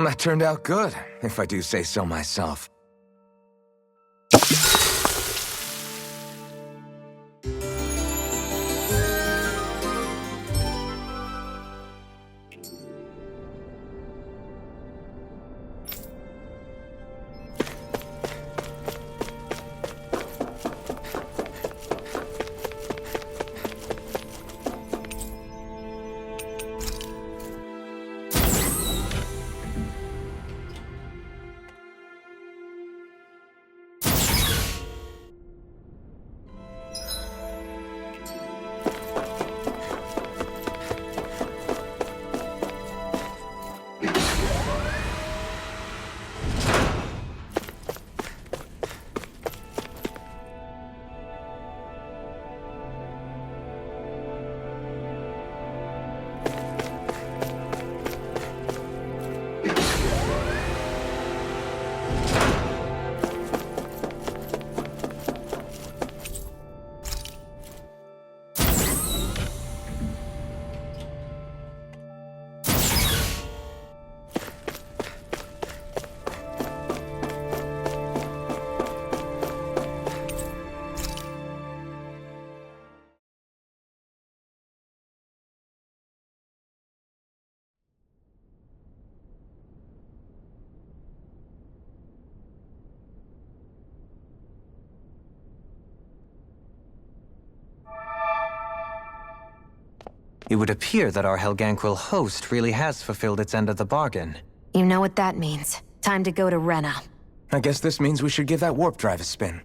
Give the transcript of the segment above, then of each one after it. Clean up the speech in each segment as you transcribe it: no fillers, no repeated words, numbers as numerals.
That turned out good, if I do say so myself. It would appear that our Helganquil host really has fulfilled its end of the bargain. You know what that means. Time to go to Rena. I guess this means we should give that warp drive a spin.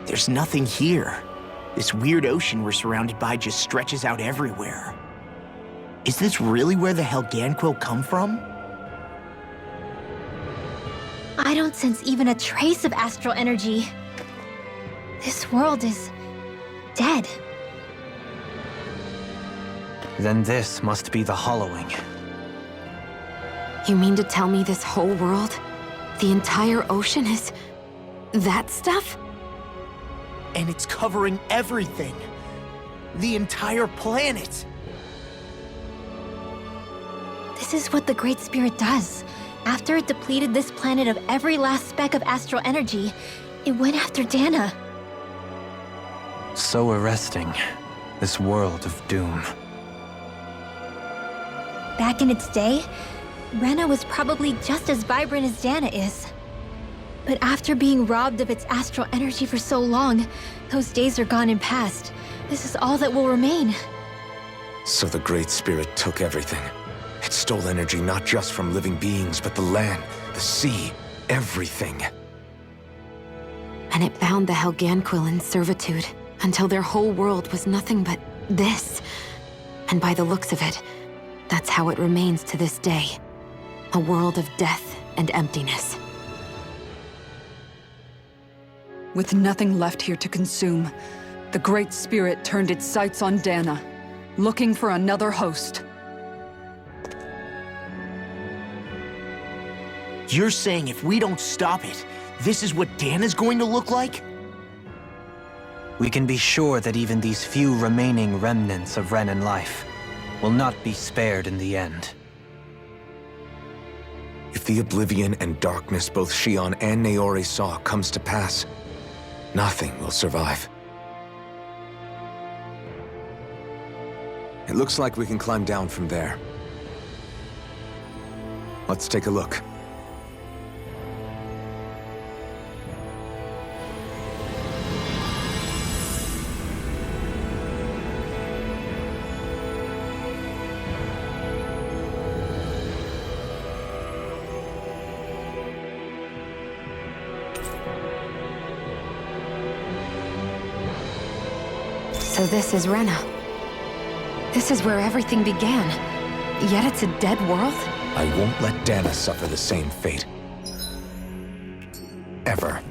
There's nothing here. This weird ocean we're surrounded by just stretches out everywhere. Is this really where the Helganquil come from? I don't sense even a trace of astral energy. This world is dead. Then this must be the Hollowing. You mean to tell me this whole world, the entire ocean is that stuff? And it's covering everything. The entire planet. This is what the Great Spirit does. After it depleted this planet of every last speck of astral energy, it went after Dana. So arresting. This world of doom. Back in its day, Rena was probably just as vibrant as Dana is. But after being robbed of its astral energy for so long, those days are gone and past. This is all that will remain. So the Great Spirit took everything. It stole energy not just from living beings, but the land, the sea, everything. And it bound the Helganquil in servitude until their whole world was nothing but this. And by the looks of it, that's how it remains to this day. A world of death and emptiness. With nothing left here to consume, the Great Spirit turned its sights on Dana, looking for another host. You're saying if we don't stop it, this is what Dana's going to look like? We can be sure that even these few remaining remnants of Renan life will not be spared in the end. If the oblivion and darkness both Shion and Naori saw comes to pass, nothing will survive. It looks like we can climb down from there. Let's take a look. So this is Rena. This is where everything began. Yet it's a dead world? I won't let Dana suffer the same fate. Ever.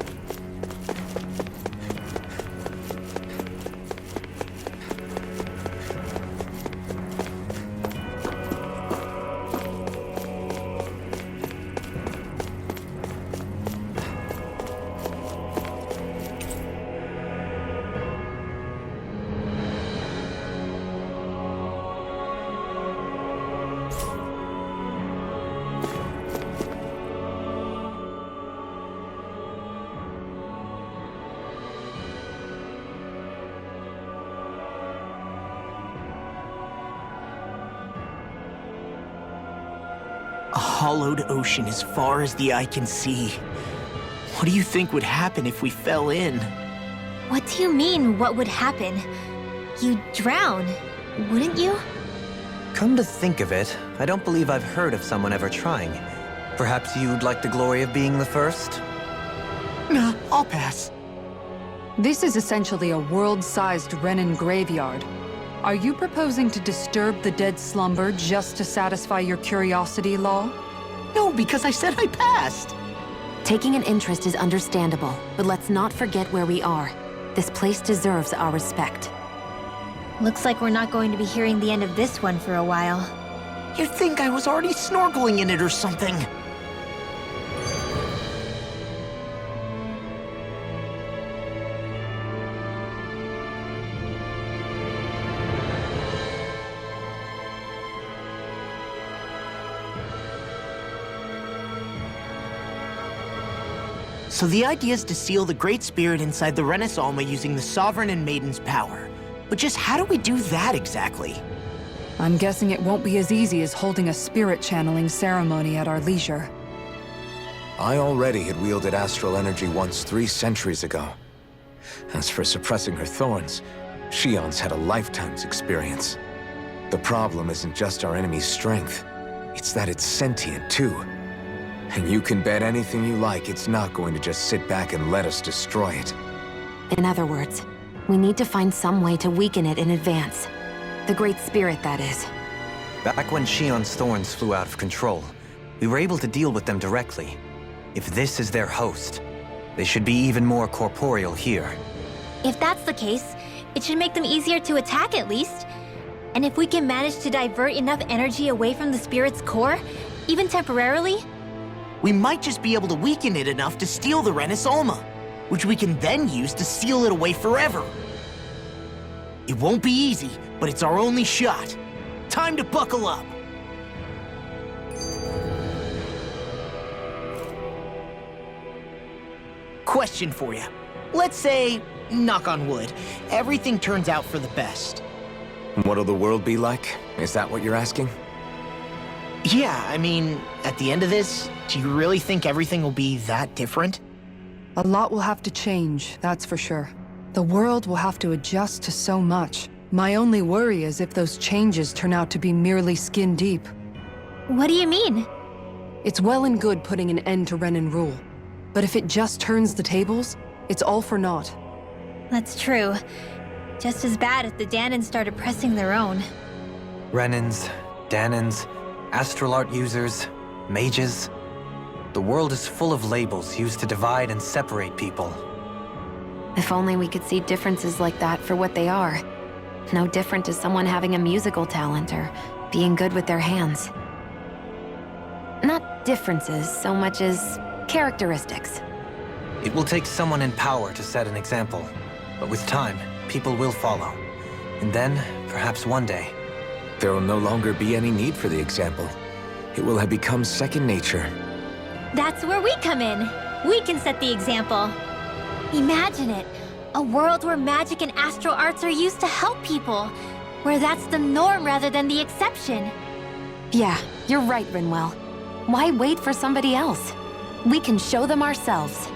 A hollowed ocean as far as the eye can see. What do you think would happen if we fell in? What do you mean, what would happen? You'd drown, wouldn't you? Come to think of it, I don't believe I've heard of someone ever trying. Perhaps you'd like the glory of being the first? Nah, I'll pass. This is essentially a world-sized Renan graveyard. Are you proposing to disturb the dead slumber just to satisfy your curiosity, Law? No, because I said I passed. Taking an interest is understandable, but let's not forget where we are. This place deserves our respect. Looks like we're not going to be hearing the end of this one for a while. You'd think I was already snorkeling in it or something. So the idea is to seal the Great Spirit inside the Renis Alma using the Sovereign and Maiden's power. But just how do we do that exactly? I'm guessing it won't be as easy as holding a spirit channeling ceremony at our leisure. I already had wielded astral energy once 3 centuries ago. As for suppressing her thorns, Shion's had a lifetime's experience. The problem isn't just our enemy's strength, it's that it's sentient too. And you can bet anything you like it's not going to just sit back and let us destroy it. In other words, we need to find some way to weaken it in advance. The Great Spirit, that is. Back when Shion's thorns flew out of control, we were able to deal with them directly. If this is their host, they should be even more corporeal here. If that's the case, it should make them easier to attack at least. And if we can manage to divert enough energy away from the spirit's core, even temporarily, We might just be able to weaken it enough to steal the Renis Alma, which we can then use to seal it away forever. It won't be easy, but it's our only shot. Time to buckle up. Question for you. Let's say, knock on wood, everything turns out for the best. What'll the world be like? Is that what you're asking? Yeah, I mean, at the end of this, do you really think everything will be that different? A lot will have to change, that's for sure. The world will have to adjust to so much. My only worry is if those changes turn out to be merely skin deep. what do you mean? It's well and good putting an end to Renan rule. But if it just turns the tables, it's all for naught. That's true. Just as bad if the Danans started pressing their own. Renans, Danans, astral art users, mages. The world is full of labels used to divide and separate people. If only we could see differences like that for what they are. No different to someone having a musical talent or being good with their hands. Not differences so much as characteristics. It will take someone in power to set an example. But with time, people will follow. And then, perhaps one day, There will no longer be any need for the example. It will have become second nature. That's where we come in. We can set the example. Imagine it. A world where magic and astral arts are used to help people. Where that's the norm rather than the exception. Yeah, you're right, Rinwell. Why wait for somebody else? We can show them ourselves.